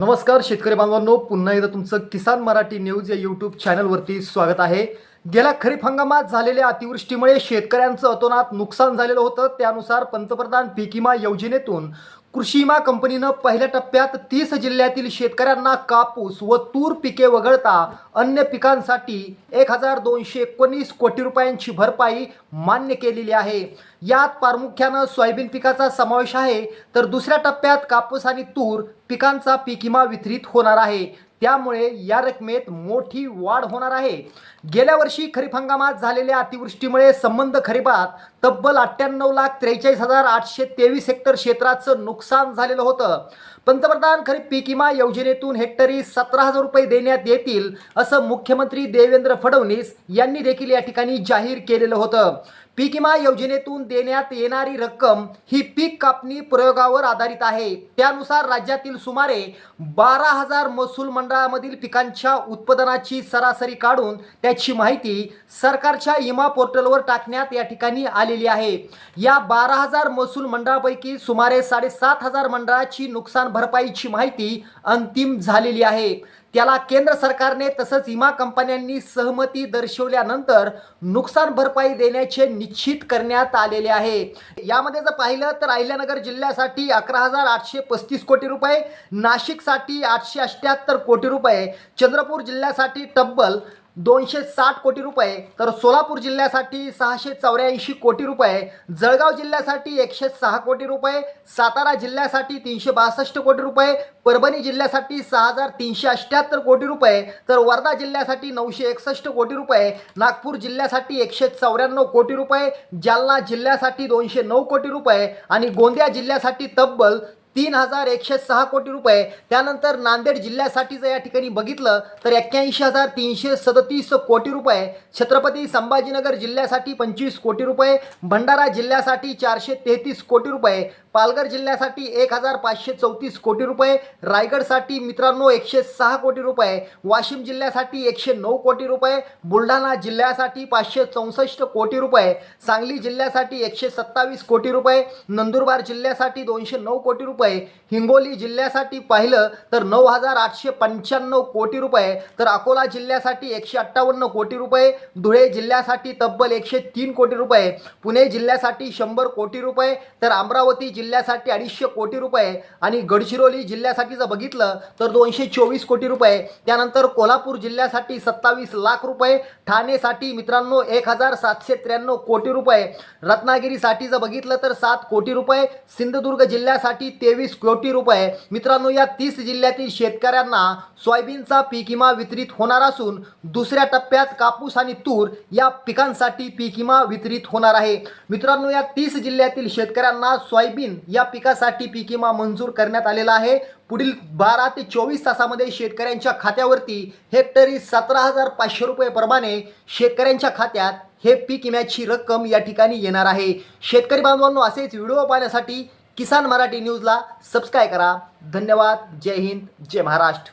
नमस्कार शेतकरी बांधवांनो, पुन्हा एकदा तुमचं किसान मराठी न्यूज या यूट्यूब चॅनलवरती स्वागत आहे. गेल्या खरीप हंगामात झालेल्या अतिवृष्टीमुळे शेतकऱ्यांचं अतोनात नुकसान झालेलं होतं. त्यानुसार पंतप्रधान पीक विमा योजनेतून कृषी विमा कंपनीनं पहिल्या टप्प्यात 30 जिल्ह्यातील शेतकऱ्यांना कापूस व तूर पिके वगळता अन्य पिकांसाठी 1219 कोटी रुपयांची भरपाई मान्य केलेली आहे. यात प्रामुख्यानं सोयाबीन पिकाचा समावेश आहे, तर दुसऱ्या टप्प्यात कापूस आणि तूर पिकांचा पीक विमा वितरित होणार आहे. त्यामुळे या रकमेत मोठी वाढ होणार आहे. गेल्या वर्षी खरीप हंगामात झालेल्या अतिवृष्टीमुळे संबंध खरीपात तब्बल 98,43,823 हेक्टर क्षेत्राचं नुकसान झालेलं होतं. पंतप्रधान खरीप पीक विमा योजनेतून हेक्टरी 17,000 रुपये देण्यात येतील, असं मुख्यमंत्री देवेंद्र फडणवीस यांनी देखील या ठिकाणी जाहीर केलेलं होतं. पीक विमा योजनेतून देण्यात येणारी रक्कम ही पीक कापणी प्रयोगावर आधारित आहे. त्यानुसार राज्यातील सुमारे 12,000 महसूल मंडळामधील पिकांच्या उत्पादनाची सरासरी काढून त्याची माहिती सरकारच्या विमा पोर्टलवर टाकण्यात या ठिकाणी आलेली आहे. या 12,000 महसूल मंडळापैकी सुमारे 7,500 मंडळाची नुकसान भरपाईची माहिती अंतिम झालेली आहे. त्याला केंद्र सरकारने तसंच विमा कंपन्यांनी सहमती दर्शवल्यानंतर नुकसान भरपाई देण्याचे निश्चित करण्यात आलेले आहे. यामध्ये जर पाहिलं तर अहिल्यानगर जिल्ह्यासाठी 11,835 कोटी रुपये, नाशिकसाठी 878 कोटी रुपये, चंद्रपूर जिल्ह्यासाठी तब्बल 260 कोटी रुपये, तर सोलापूर जिल्ह्यासाठी 684 कोटी रुपये, जळगाव जिल्ह्यासाठी 106 कोटी रुपये, सातारा जिल्ह्यासाठी 362 कोटी रुपये, परभणी जिल्ह्यासाठी 6,378 कोटी रुपये, तर वर्धा जिल्ह्यासाठी 961 कोटी रुपये, नागपूर जिल्ह्यासाठी 194 कोटी रुपये, जालना जिल्ह्यासाठी 209 कोटी रुपये आणि गोंदिया जिल्ह्यासाठी तब्बल 3,106 कोटी रुपये. त्यानंतर नांदेड जिल्ह्यासाठी जर या ठिकाणी बघितलं तर 81,337 कोटी रुपये, छत्रपती संभाजीनगर जिल्ह्यासाठी 25 कोटी रुपये, भंडारा जिल्ह्यासाठी 433 कोटी रुपये, पालघर जिल्ह्यासाठी 1,534 कोटी रुपये, रायगडसाठी मित्रांनो 106 कोटी रुपये, वाशिम जिल्ह्यासाठी 109 कोटी रुपये, बुलढाणा जिल्ह्यासाठी 564 कोटी रुपये, सांगली जिल्ह्यासाठी 127 कोटी रुपये, नंदुरबार जिल्ह्यासाठी 209 कोटी रुपये, हिंगोली जिल्ह्यासाठी पाहिलं तर 9,895 कोटी रुपये, तर अकोला जिल्ह्यासाठी 158 कोटी रुपये, धुळे जिल्ह्यासाठी तब्बल 103 कोटी रुपये, पुणे जिल्ह्यासाठी 100 कोटी रुपये, तर अमरावती जिल्ह्यासाठी 250 कोटी रुपये आणि गडचिरोली जिल्ह्यासाठी जर बघितलं तर 224 कोटी रुपये. त्यानंतर कोल्हापूर जिल्ह्यासाठी 27 लाख रुपये, ठाणेसाठी मित्रांनो 1,793 कोटी रुपये, रत्नागिरीसाठी जर बघितलं तर 7 कोटी रुपये, सिंधुदुर्ग जिल्ह्यासाठी 23 कोटी रुपये. मित्रांनो या 30 जिल्ह्यातील शेतकऱ्यांना सोयाबीनचा पीक विमा वितरित होणार असून दुसऱ्या टप्प्यात कापूस आणि तूर या पिकांसाठी पीक विमा वितरित होणार आहे. मित्रांनो या 30 जिल्ह्यातील शेतकऱ्यांना सोयाबीन या पिकासाठी पीक विमा मंजूर करण्यात आलेला आहे. पुढील 12 ते 24 तासामध्ये शेतकऱ्यांच्या खात्यावरती हेक्टरी 17,500 रुपये प्रमाणे शेतकऱ्यांच्या खात्यात हे पीक विम्याची रक्कम या ठिकाणी येणार आहे. शेतकरी बांधवांनो असेच व्हिडिओ पाहण्यासाठी किसान मराठी न्यूजला सबस्क्राईब करा. धन्यवाद. जय हिंद, जय महाराष्ट्र.